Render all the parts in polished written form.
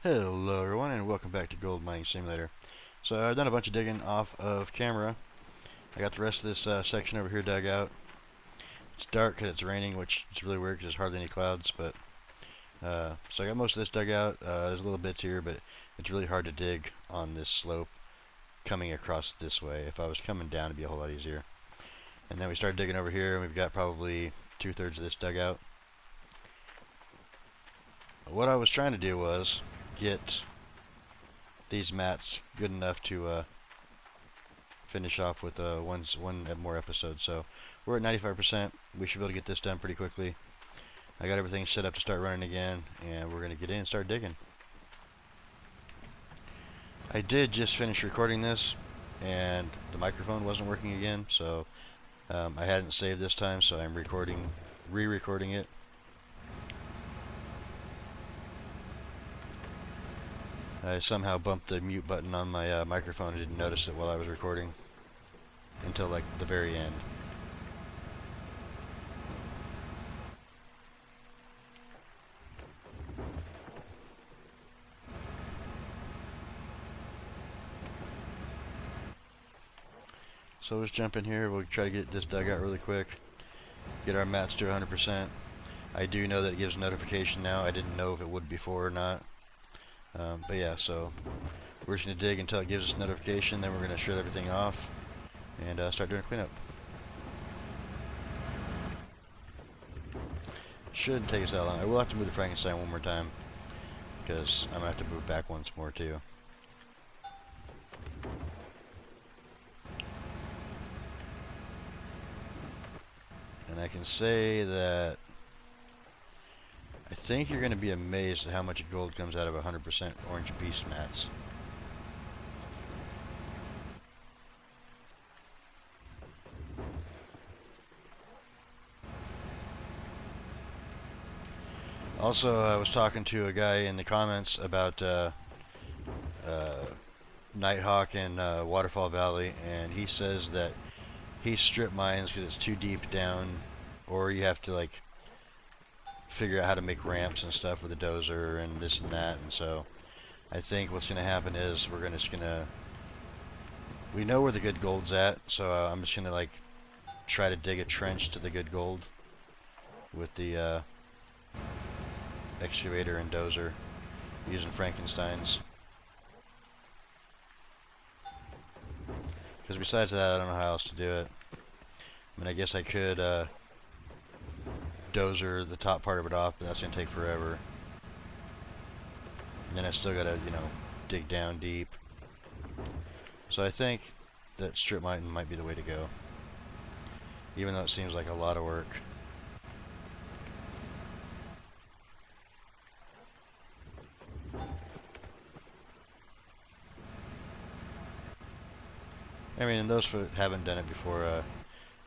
Hello everyone and welcome back to Gold Mining Simulator. So I've done a bunch of digging off of camera. I got the rest of this section over here dug out. It's dark because it's raining, which is really weird because there's hardly any clouds, but so I got most of this dug out. There's little bits here, but it's really hard to dig on this slope coming across this way. If I was coming down, it'd be a whole lot easier. And then we started digging over here and we've got probably 2/3 of this dug out. What I was trying to do was get these mats good enough to finish off with one more episode. So we're at 95%. We should be able to get this done pretty quickly. I got everything set up to start running again, and we're going to get in and start digging. I did just finish recording this, and the microphone wasn't working again, so I hadn't saved this time, so I'm re-recording it. I somehow bumped the mute button on my microphone and didn't notice it while I was recording until like the very end. So let's jump in here. We'll try to get this dug out really quick. Get our mats to 100%. I do know that it gives notification now. I didn't know if it would before or not. But yeah, so we're just going to dig until it gives us notification. Then we're going to shred everything off and start doing a cleanup. Shouldn't take us that long. I will have to move the Frankenstein one more time because I'm going to have to move back once more too. And I can say that I think you're going to be amazed at how much gold comes out of 100% orange beast mats. Also, I was talking to a guy in the comments about Nighthawk and Waterfall Valley, and he says that he strip mines because it's too deep down, or you have to like figure out how to make ramps and stuff with a dozer and this and that. And so I think what's going to happen is we know where the good gold's at, so I'm just going to like try to dig a trench to the good gold with the excavator and dozer using Frankensteins. Because besides that, I don't know how else to do it. I mean, I guess I could dozer the top part of it off, but that's going to take forever. And then I still got to, dig down deep. So I think that strip mining might be the way to go. Even though it seems like a lot of work. I mean, and those who haven't done it before,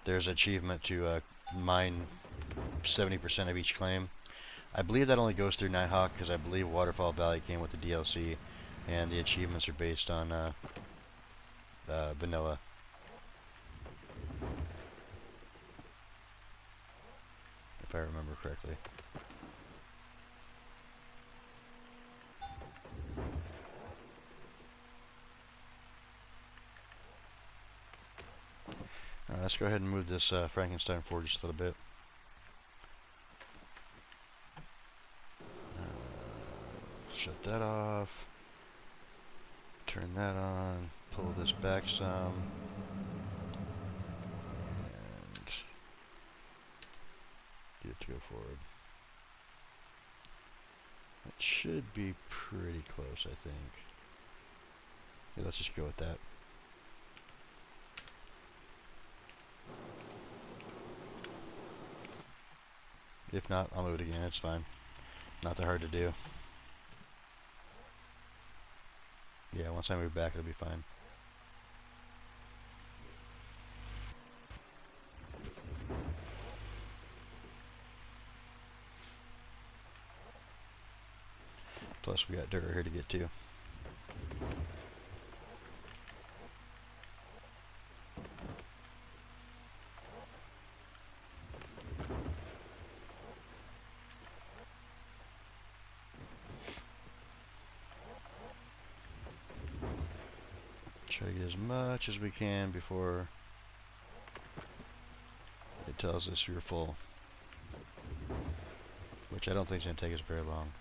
there's an achievement to mine 70% of each claim. I believe that only goes through Nighthawk because I believe Waterfall Valley came with the DLC, and the achievements are based on vanilla. If I remember correctly. Let's go ahead and move this Frankenstein forward just a little bit. Shut that off. Turn that on. Pull this back some. And get it to go forward. It should be pretty close, I think. Yeah, let's just go with that. If not, I'll move it again. It's fine. Not that hard to do. Yeah, once I move back, it'll be fine. Plus, we got dirt here to get to. Try to get as much as we can before it tells us you're full, which I don't think is going to take us very long.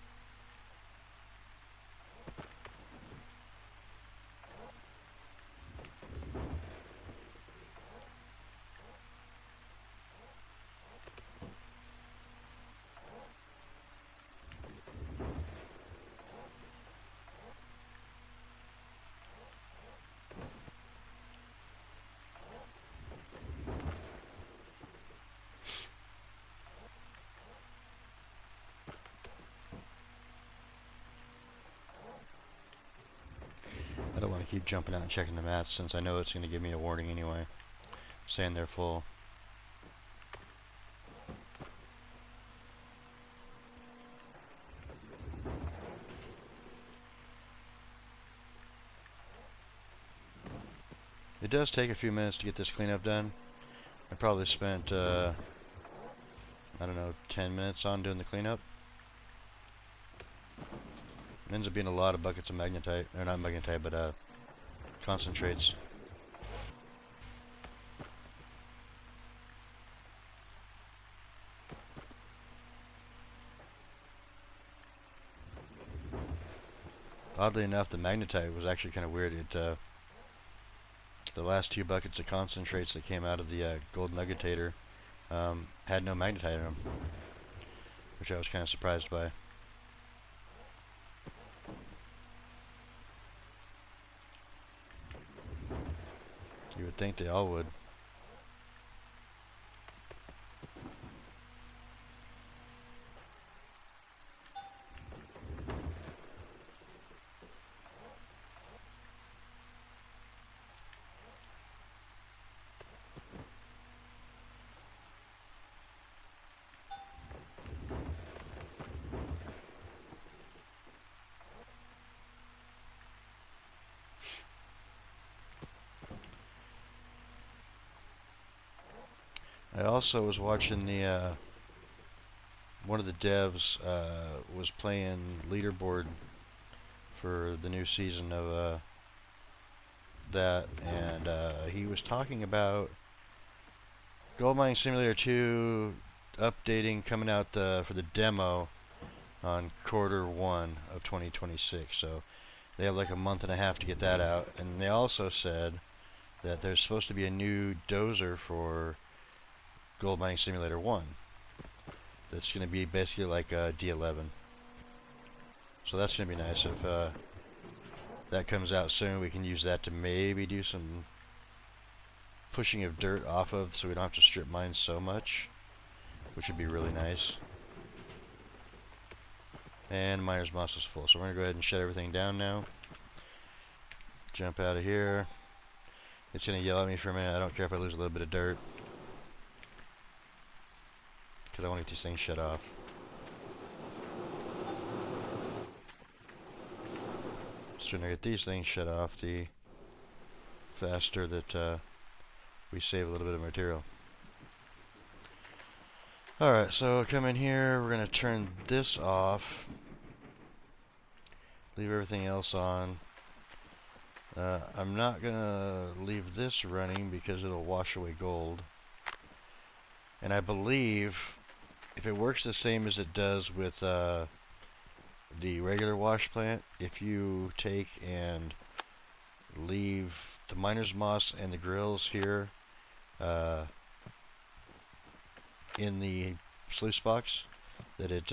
I don't want to keep jumping out and checking the mats since I know it's going to give me a warning anyway, saying they're full. It does take a few minutes to get this cleanup done. I probably spent, I don't know, 10 minutes on doing the cleanup. It ends up being a lot of buckets of magnetite, or not magnetite, but concentrates. Oddly enough, the magnetite was actually kind of weird. The last 2 buckets of concentrates that came out of the gold nuggetator had no magnetite in them, which I was kind of surprised by. You would think they all would. I also was watching the one of the devs was playing leaderboard for the new season of that, and he was talking about Gold Mining Simulator 2 updating coming out for the demo on Q1 of 2026. So they have like a month and a half to get that out, and they also said that there's supposed to be a new dozer for Gold Mining Simulator 1 that's going to be basically like D11. So that's going to be nice. If that comes out soon, we can use that to maybe do some pushing of dirt off of, so we don't have to strip mine so much, which would be really nice. And miner's moss is full, so we're going to go ahead and shut everything down now. Jump out of here. It's going to yell at me for a minute. I don't care if I lose a little bit of dirt, because I want to get these things shut off. The sooner I get these things shut off, the faster that we save a little bit of material. Alright, so come in here, we're going to turn this off. Leave everything else on. I'm not going to leave this running because it'll wash away gold. And I believe if it works the same as it does with the regular wash plant, if you take and leave the miner's moss and the grills here in the sluice box, that it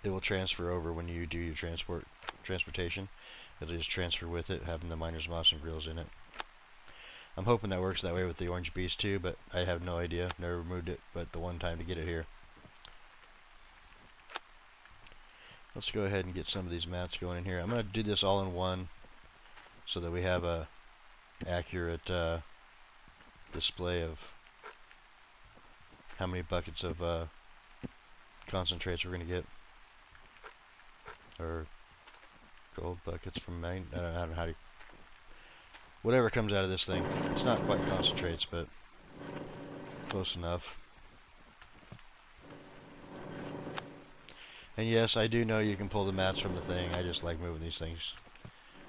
will transfer over when you do your transportation. It'll just transfer with it, having the miner's moss and grills in it. I'm hoping that works that way with the orange beast too, but I have no idea. Never removed it but the one time to get it here. Let's go ahead and get some of these mats going in here. I'm going to do this all in one so that we have a accurate display of how many buckets of concentrates we're going to get. Or gold buckets from I don't know how to... Whatever comes out of this thing. It's not quite concentrates, but close enough. And yes, I do know you can pull the mats from the thing. I just like moving these things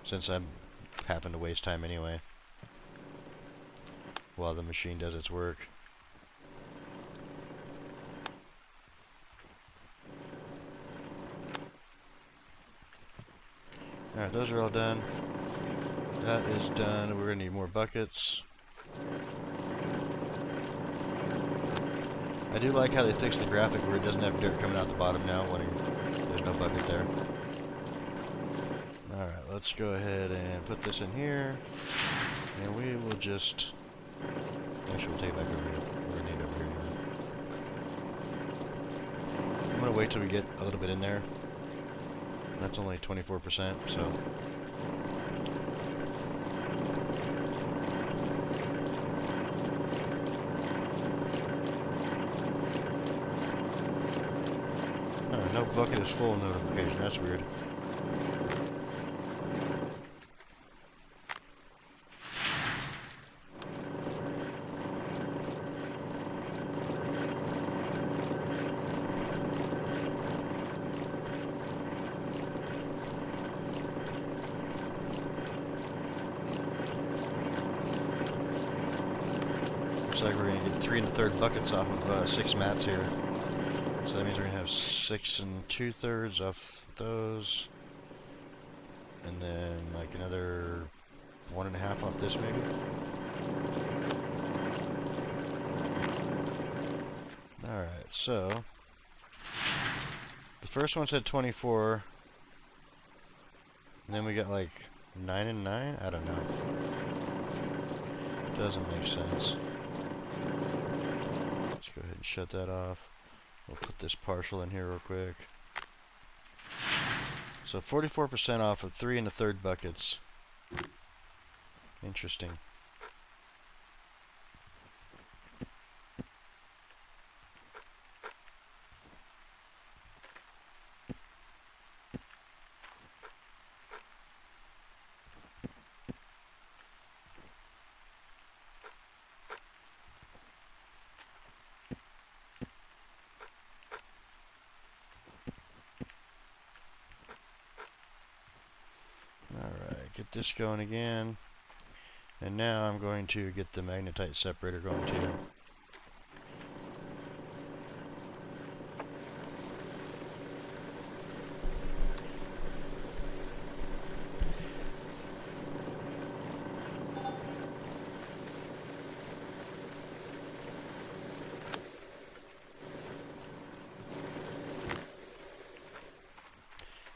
since I'm having to waste time anyway while the machine does its work. Alright, those are all done. That is done. We're going to need more buckets. I do like how they fixed the graphic where it doesn't have dirt coming out the bottom now when there's no bucket there. Alright, let's go ahead and put this in here. And we will just... Actually, we'll take it back over here. We're going to need it over here anyway. I'm going to wait till we get a little bit in there. That's only 24%, so... No bucket is full notification. That's weird. Looks like we're going to get 3 1/3 buckets off of 6 mats here. So that means we're going to have 6 2/3 off those. And then like another 1.5 off this maybe. Alright, so the first one said 24. And then we got like 9 and 9? I don't know. Doesn't make sense. Let's go ahead and shut that off. We'll put this partial in here real quick. So 44% off of 3 1/3 buckets. Interesting. Alright, get this going again. And now I'm going to get the magnetite separator going too.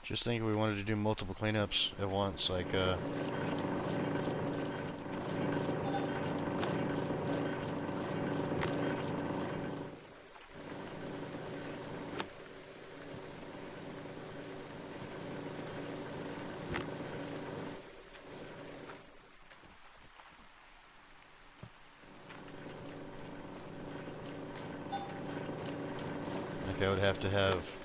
Just think if we wanted to do multiple cleanups at once, like I would have to have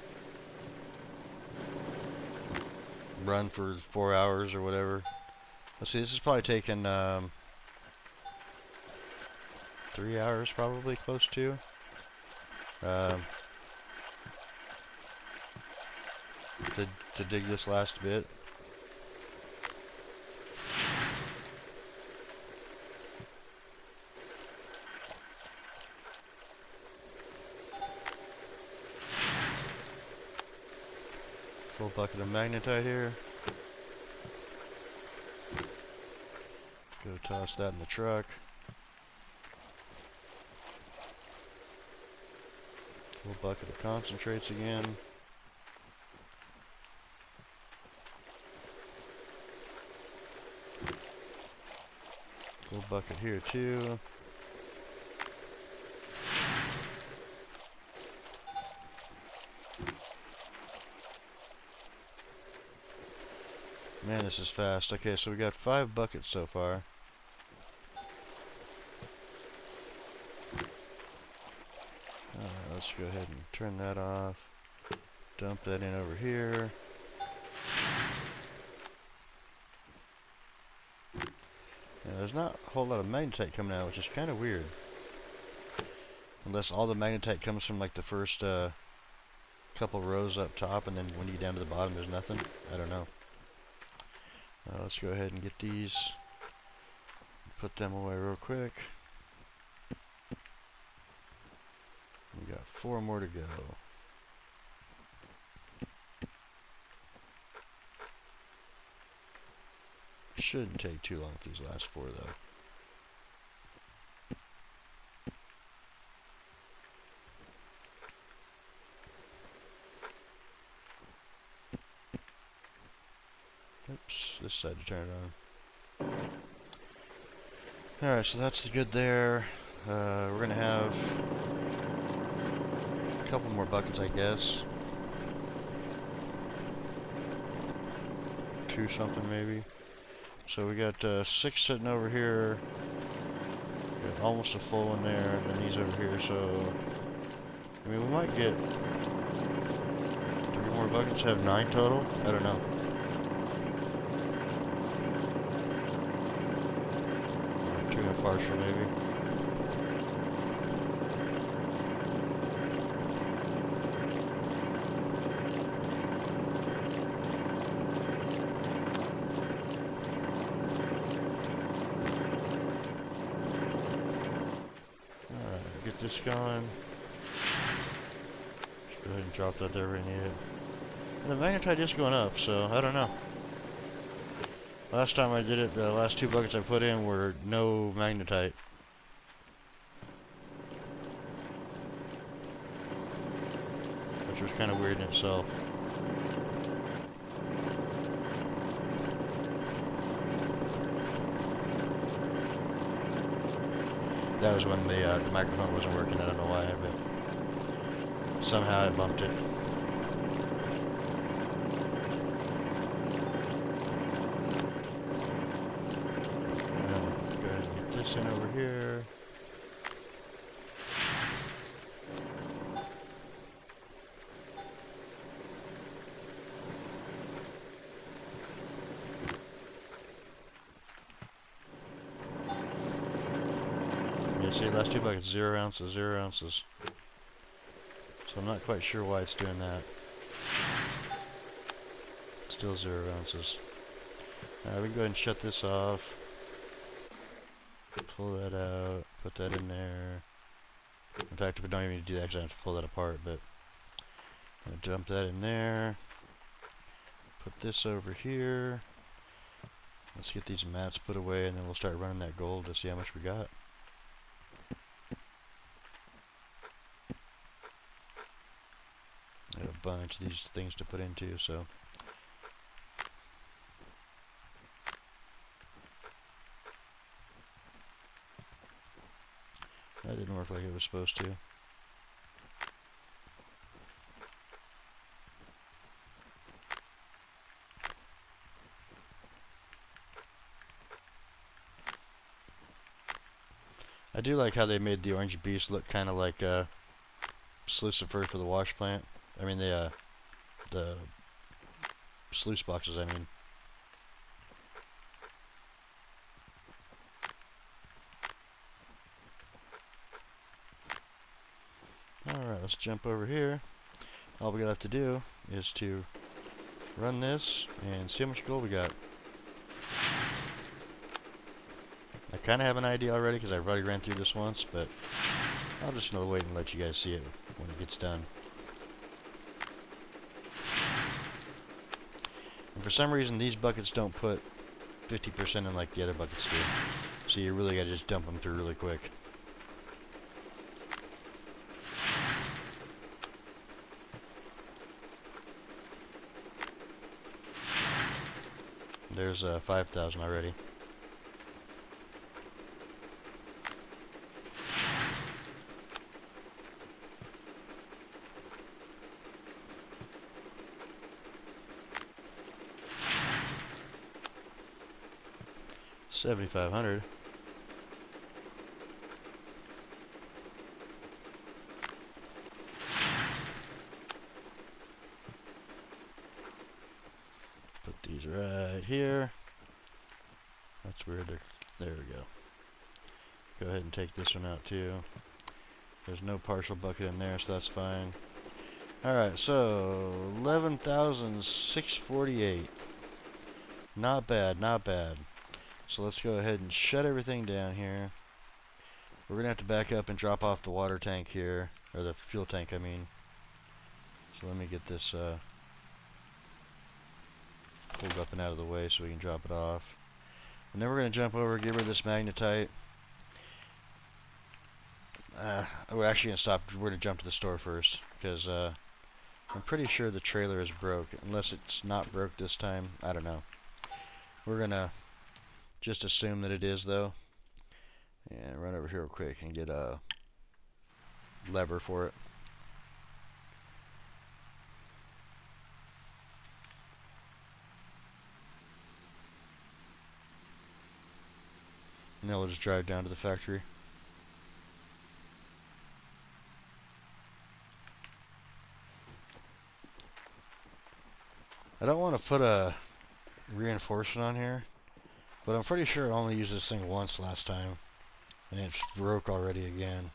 run for 4 hours or whatever. Let's see, this is probably taking 3 hours, probably close to. To dig this last bit. Full bucket of magnetite here. Go toss that in the truck. Full bucket of concentrates again. Full bucket here too. Man, this is fast. Okay, so we got 5 buckets so far. Alright, let's go ahead and turn that off. Dump that in over here. Now, there's not a whole lot of magnetite coming out, which is kind of weird. Unless all the magnetite comes from like the first couple rows up top, and then when you get down to the bottom, there's nothing. I don't know. Let's go ahead and get these, put them away real quick. We got 4 more to go. Shouldn't take too long with these last 4 though. Oops, this side to turn it on. Alright, so that's the good there. We're gonna have a couple more buckets, I guess. 2 something maybe. So we got 6 sitting over here. Got almost a full one there, and then these over here. So I mean, we might get 3 more buckets. Have 9 total. I don't know. 2 and a partial maybe. Get this going. Just go ahead and drop that there where we need it. And the magnetite is going up, so I don't know. Last time I did it, the last 2 buckets I put in were no magnetite. Which was kind of weird in itself. That was when the microphone wasn't working. I don't know why, but somehow I bumped it. Go ahead and get this in over here. See, last 2 buckets, 0 ounces, 0 ounces. So I'm not quite sure why it's doing that. Still 0 ounces. Alright, we can go ahead and shut this off. Pull that out, put that in there. In fact, we don't even need to do that because I have to pull that apart, but I'm going to dump that in there. Put this over here. Let's get these mats put away, and then we'll start running that gold to see how much we got. I got a bunch of these things to put into, so. That didn't work like it was supposed to. I do like how they made the orange beast look kind of like Slucifer for the wash plant. I mean the sluice boxes, I mean. Alright, let's jump over here. All we have to do is to run this and see how much gold we got. I kind of have an idea already because I've already ran through this once, but I'm just going to wait and let you guys see it when it gets done. And for some reason, these buckets don't put 50% in like the other buckets do. So you really got to just dump them through really quick. There's 5,000 already. $7,500. Put these right here. That's weird. There we go. Go ahead and take this one out too. There's no partial bucket in there, so that's fine. Alright, so 11,648. Not bad, not bad. So let's go ahead and shut everything down here. We're going to have to back up and drop off the water tank here. Or the fuel tank, I mean. So let me get this pulled up and out of the way so we can drop it off. And then we're going to jump over, get rid of this magnetite. We're actually going to stop. We're going to jump to the store first. Because I'm pretty sure the trailer is broke. Unless it's not broke this time. I don't know. We're going to just assume that it is, though. And run over here real quick and get a lever for it. And then we'll just drive down to the factory. I don't want to put a reinforcement on here, but I'm pretty sure I only used this thing once last time, and it broke already again.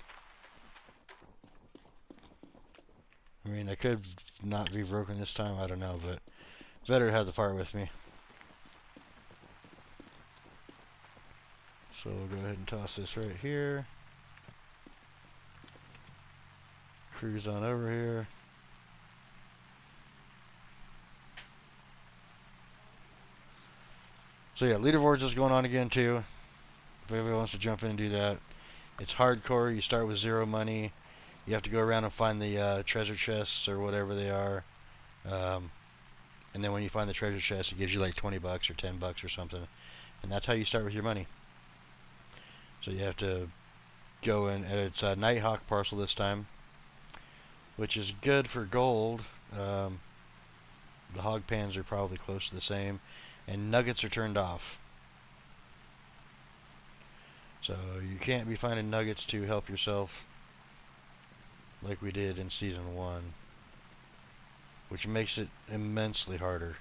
I mean, I could not be broken this time, I don't know, but better have the fire with me. So we'll go ahead and toss this right here. Cruise on over here. So yeah, leaderboards is going on again too. If anybody wants to jump in and do that. It's hardcore. You start with 0 money. You have to go around and find the treasure chests or whatever they are. And then when you find the treasure chest, it gives you like 20 bucks or 10 bucks or something. And that's how you start with your money. So you have to go in, and it's a Nighthawk parcel this time, which is good for gold. The hog pans are probably close to the same, and nuggets are turned off. So you can't be finding nuggets to help yourself like we did in Season 1, which makes it immensely harder.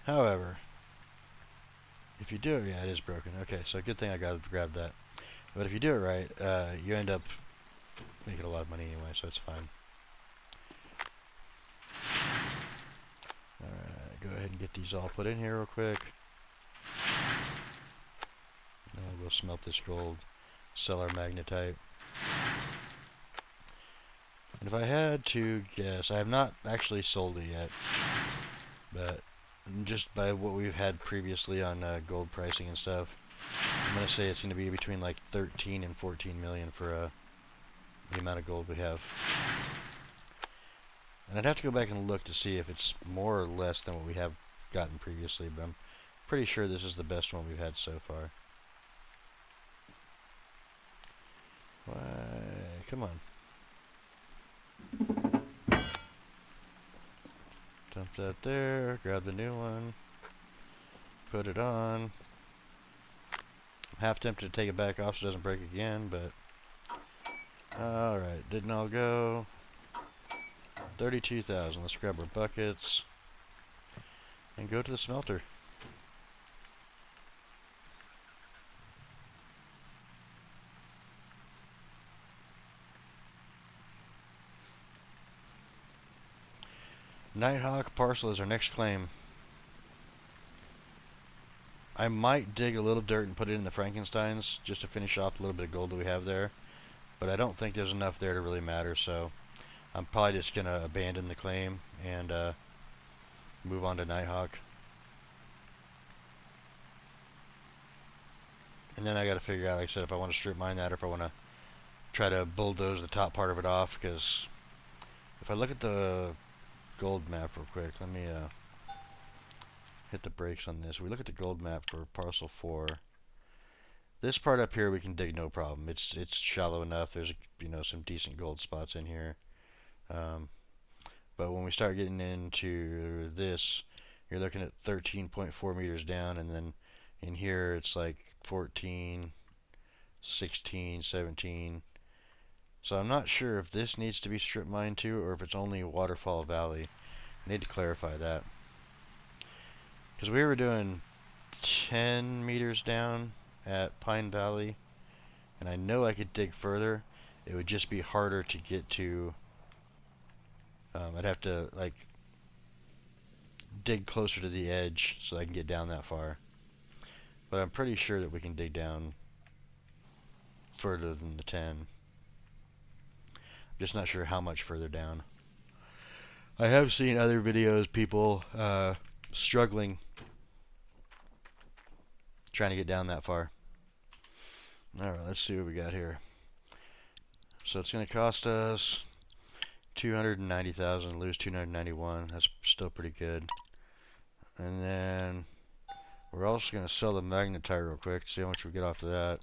However, if you do it, yeah, it is broken. Okay, so good thing I got to grab that. But if you do it right, you end up making a lot of money anyway, so it's fine. Alright, go ahead and get these all put in here real quick. Now we'll go smelt this gold, sell our magnetite. And if I had to guess, I have not actually sold it yet, but just by what we've had previously on gold pricing and stuff, I'm going to say it's going to be between like 13 and 14 million for the amount of gold we have. And I'd have to go back and look to see if it's more or less than what we have gotten previously, but I'm pretty sure this is the best one we've had so far. Why? Come on. Dump that there, grab the new one, put it on. I'm half tempted to take it back off so it doesn't break again, but alright, didn't all go. 32,000. Let's grab our buckets and go to the smelter. Nighthawk parcel is our next claim. I might dig a little dirt and put it in the Frankensteins just to finish off the little bit of gold that we have there, but I don't think there's enough there to really matter, so I'm probably just going to abandon the claim and move on to Nighthawk. And then I got to figure out, like I said, if I want to strip mine that or if I want to try to bulldoze the top part of it off, because if I look at the gold map real quick, let me hit the brakes on this. We look at the gold map for parcel 4. This part up here we can dig no problem. It's shallow enough. There's some decent gold spots in here. But when we start getting into this, you're looking at 13.4 meters down, and then in here it's like 14, 16, 17. So I'm not sure if this needs to be strip mined too, or if it's only Waterfall Valley. I need to clarify that. Because we were doing 10 meters down at Pine Valley, and I know I could dig further. It would just be harder to get to I'd have to like dig closer to the edge so I can get down that far. But I'm pretty sure that we can dig down further than the 10. Just not sure how much further down. I have seen other videos, people struggling trying to get down that far. Alright, let's see what we got here. So it's going to cost us 290,000, lose 291. That's still pretty good. And then we're also going to sell the magnetite real quick, see how much we get off of that.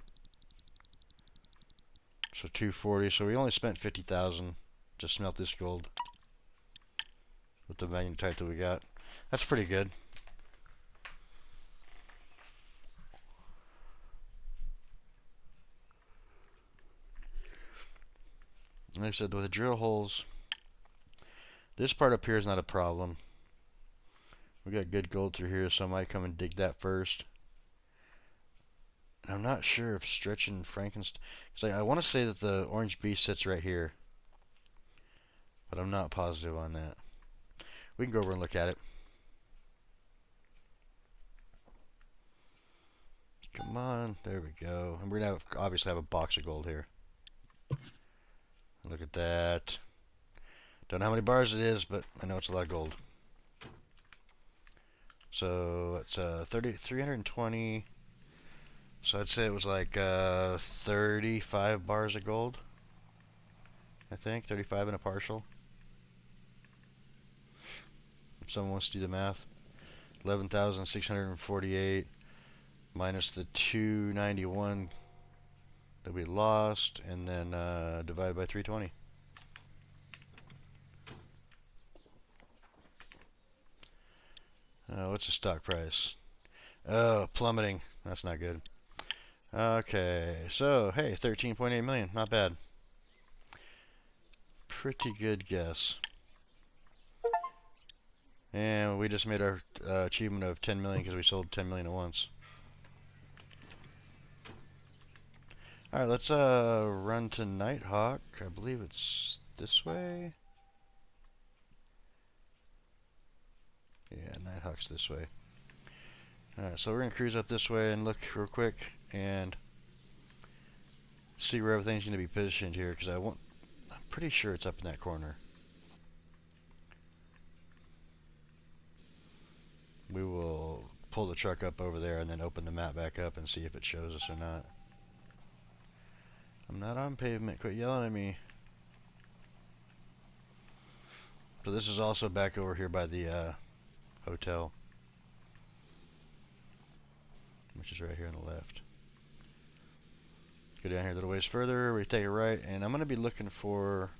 So 240. So we only spent 50,000 to smelt this gold with the magnetite that we got. That's pretty good. Like I said, with the drill holes, this part up here is not a problem. We got good gold through here, so I might come and dig that first. And I'm not sure if stretching Frankenstein, because I want to say that the orange beast sits right here, but I'm not positive on that. We can go over and look at it. Come on, there we go. And we're gonna obviously have a box of gold here. Look at that. Don't know how many bars it is, but I know it's a lot of gold. So it's 320. So I'd say it was like 35 bars of gold. I think 35 and a partial. If someone wants to do the math, 11,648 minus the 291 that we lost, and then divide by 320. What's the stock price? Oh, plummeting. That's not good. Okay, so hey, 13.8 million. Not bad. Pretty good guess. And we just made our achievement of 10 million because we sold 10 million at once. Alright, let's run to Nighthawk. I believe it's this way. Yeah, Nighthawk's this way. Alright, so we're going to cruise up this way and look real quick and see where everything's going to be positioned here, because I'm pretty sure it's up in that corner. We will pull the truck up over there and then open the map back up and see if it shows us or not. I'm not on pavement. Quit yelling at me. So this is also back over here by the hotel, which is right here on the left. Go down here a little ways further. We take a right, and I'm going to be looking for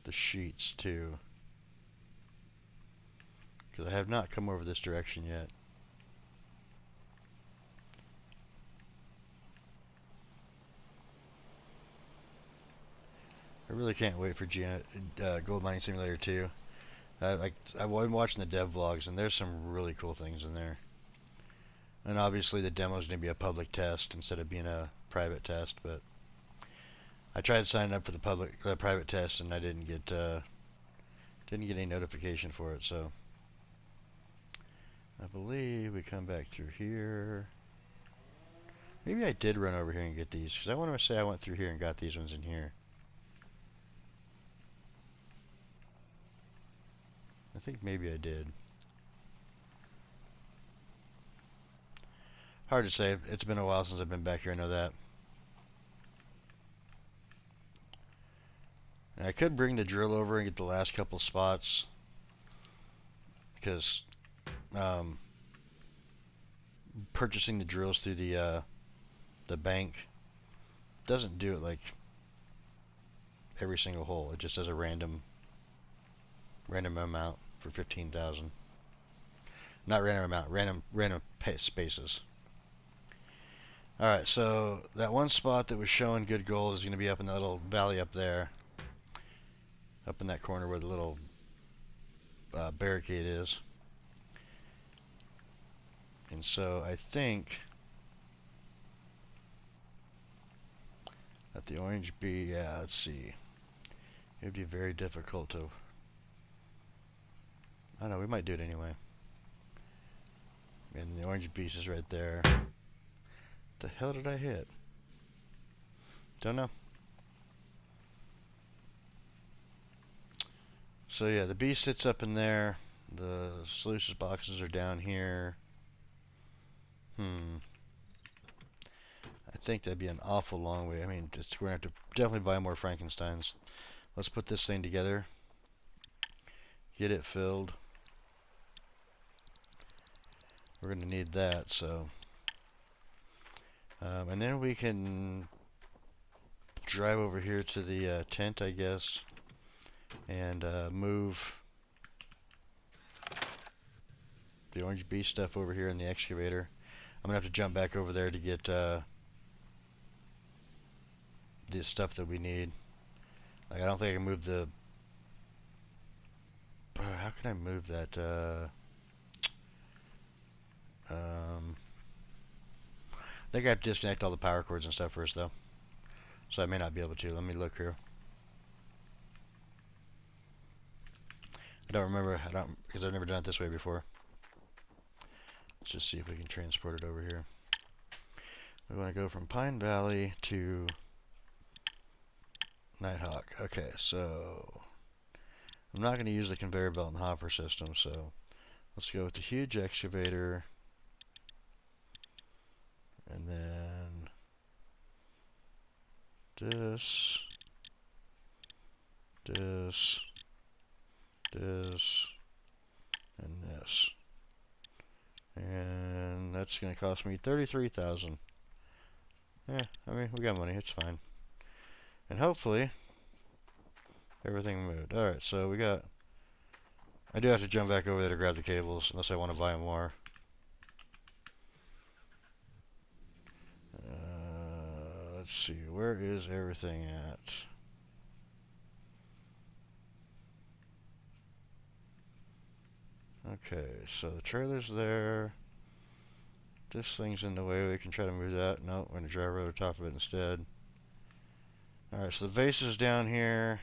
the sheets too, because I have not come over this direction yet. I really can't wait for Gold Mining Simulator 2. I've been watching the dev vlogs, and there's some really cool things in there. And obviously the demo is going to be a public test instead of being a private test. But I tried signing up for the private test, and I didn't get any notification for it. So I believe we come back through here. Maybe I did run over here and get these, because I want to say I went through here and got these ones in here. I think maybe I did. Hard to say. It's been a while since I've been back here, I know that. And I could bring the drill over and get the last couple spots, because purchasing the drills through the bank doesn't do it like every single hole. It just does a random amount for 15,000. Not random amount, random spaces. Alright, so that one spot that was showing good gold is going to be up in that little valley up there. Up in that corner where the little barricade is. And so I think that the orange bee, yeah, let's see. It would be very difficult to don't know, we might do it anyway. And the orange beast is right there. The hell did I hit? Don't know. So yeah, the beast sits up in there. The solutions boxes are down here. I think that'd be an awful long way. I mean, we're going to have to definitely buy more Frankensteins. Let's put this thing together. Get it filled. We're going to need that, so. And then we can drive over here to the tent, I guess, and move the orange beast stuff over here in the excavator. I'm going to have to jump back over there to get the stuff that we need. Like, I don't think I can move the... how can I move that? I think I have to disconnect all the power cords and stuff first, though. So I may not be able to. Let me look here. I don't remember. Because I've never done it this way before. Let's just see if we can transport it over here. We want to go from Pine Valley to Nighthawk. Okay, so I'm not going to use the conveyor belt and hopper system, so let's go with the huge excavator, and then this, this, this, and this. And that's going to cost me 33,000. Yeah, I mean, we got money, it's fine. And hopefully everything moved. Alright, so we got... I do have to jump back over there to grab the cables, unless I want to buy more. Let's see, where is everything at? Okay, so the trailer's there. This thing's in the way, we can try to move that. Nope, we're going to drive over the top of it instead. Alright, so the vase is down here.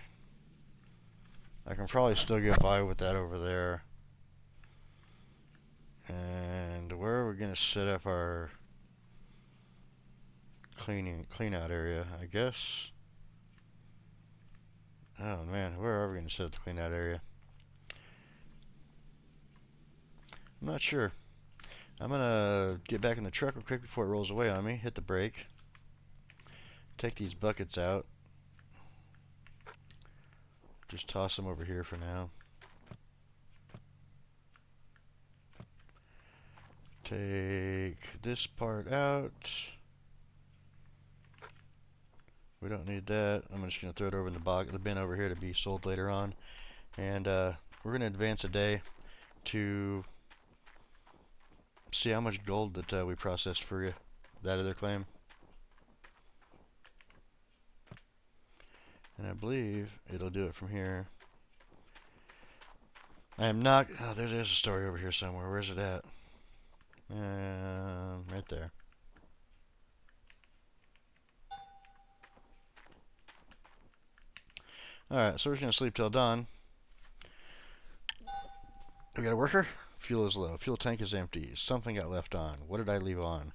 I can probably still get by with that over there. And where are we going to set up our clean out area? I guess. Oh man, where are we going to set up the clean out area? I'm not sure. I'm going to get back in the truck real quick before it rolls away on me. Hit the brake. Take these buckets out. Just toss them over here for now. Take this part out. We don't need that. I'm just going to throw it over in the bin over here to be sold later on. And we're going to advance a day to see how much gold that we processed for that other claim. And I believe it'll do it from here. I am not... Oh, there's a story over here somewhere. Where's it at? Right there. Alright, so we're just going to sleep till dawn. We got a worker? Fuel is low. Fuel tank is empty. Something got left on. What did I leave on?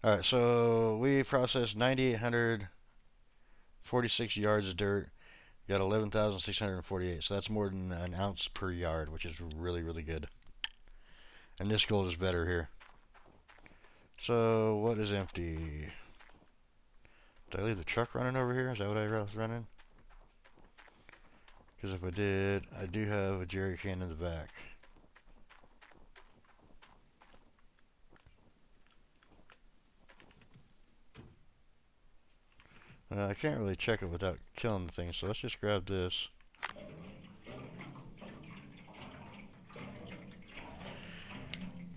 Alright, so we processed 9,846 yards of dirt. Got 11,648. So that's more than an ounce per yard, which is really, really good. And this gold is better here. So what is empty? Did I leave the truck running over here? Is that what I was running? Because if I did, I do have a jerry can in the back. I can't really check it without killing the thing, so let's just grab this.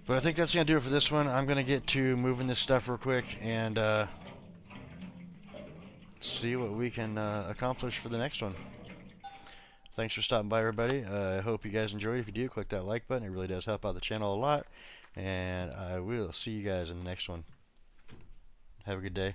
But I think that's going to do it for this one. I'm going to get to moving this stuff real quick and see what we can accomplish for the next one. Thanks for stopping by, everybody. I hope you guys enjoyed. If you do, click that like button. It really does help out the channel a lot. And I will see you guys in the next one. Have a good day.